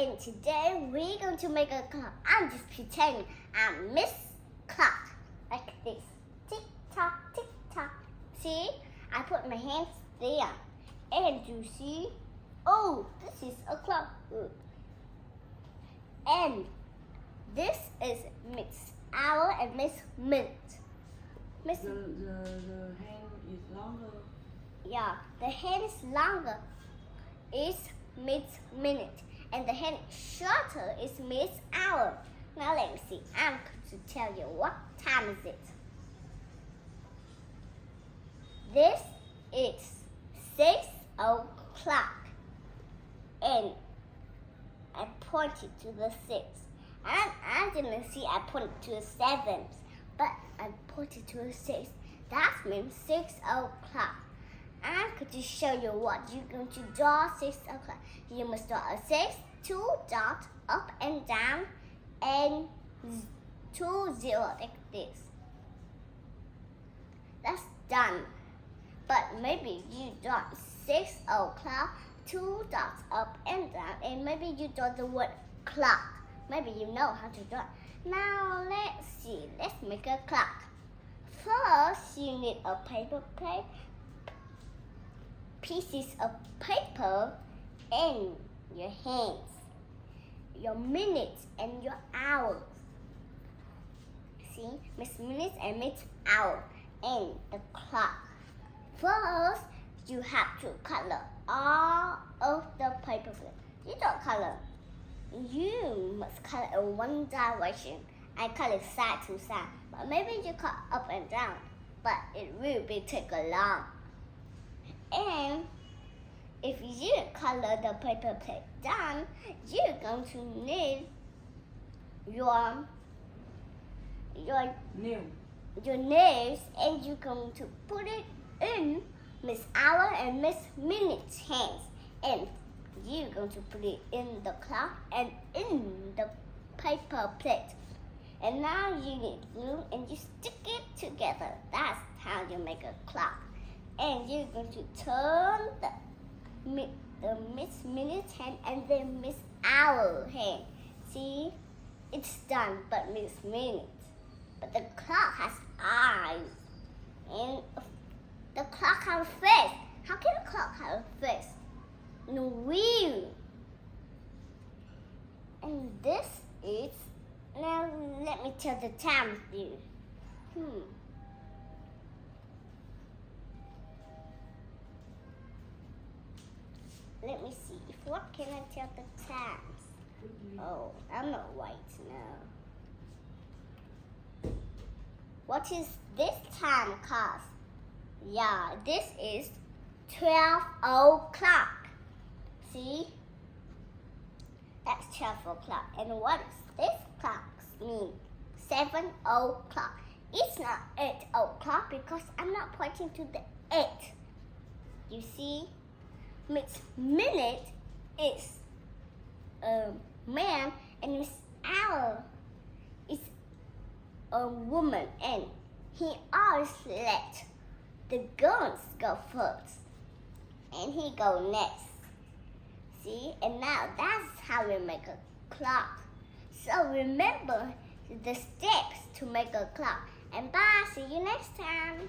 and today we're going to make a clock. I'm just pretending I'm Miss Clock, like this. Tick tock, tick tock. See, I put my hands there, and you see, oh, this is a clock. And this is Miss Hour and Miss Minute. The hand is longer. Yeah, the hand is longer. It's Miss Minute. And the hand shorter is Miss Hour. Now let me see. I'm going to tell you what time is it. This is 6 o'clock. And I pointed to the 6. I didn't see I pointed to the 7. But I pointed to the 6. That means 6 o'clock. I'm going to show you what you're going to draw 6 o'clock. You must draw a 6, 2 dots up and down, and 2 0 like this. That's done. But maybe you draw 6 o'clock, 2 dots up and down, and maybe you draw the word clock. Maybe you know how to draw. Now let's see. Let's make a clock. First, you need a paper plate, pieces of paper, and your hands, your minutes, and your hours. See, Miss Minutes and Miss Hour, and the clock. First, you have to color all of the paper plate. You don't color. You must color in one direction. I color side to side, but maybe you cut up and down. But it will be take a long. And if you color the paper plate down, you're going to need your nails, and you're going to put it in Miss Hour and Miss Minute's hands, and you're going to put it in the clock and in the paper plate. And now you need glue, and you stick it together. That's how you make a clock. And you're going to turn the Miss Minute hand and the Miss Hour hand. See, it's done, but Miss Minute. But the clock has eyes, and the clock has a face. How can a clock have a face? No wheel. And this is. Now let me tell the time with you. Let me see. What can I tell the times? Oh, I'm not white now. What is this time cost? Yeah, this is 12 o'clock. See? That's 12 o'clock. And what is this clock mean? 7 o'clock. It's not 8 o'clock because I'm not pointing to the 8. You see? Miss Minute is a man, and Miss Hour is a woman, and he always let the girls go first, and he go next. See? And now that's how we make a clock. So remember the steps to make a clock. And bye. See you next time.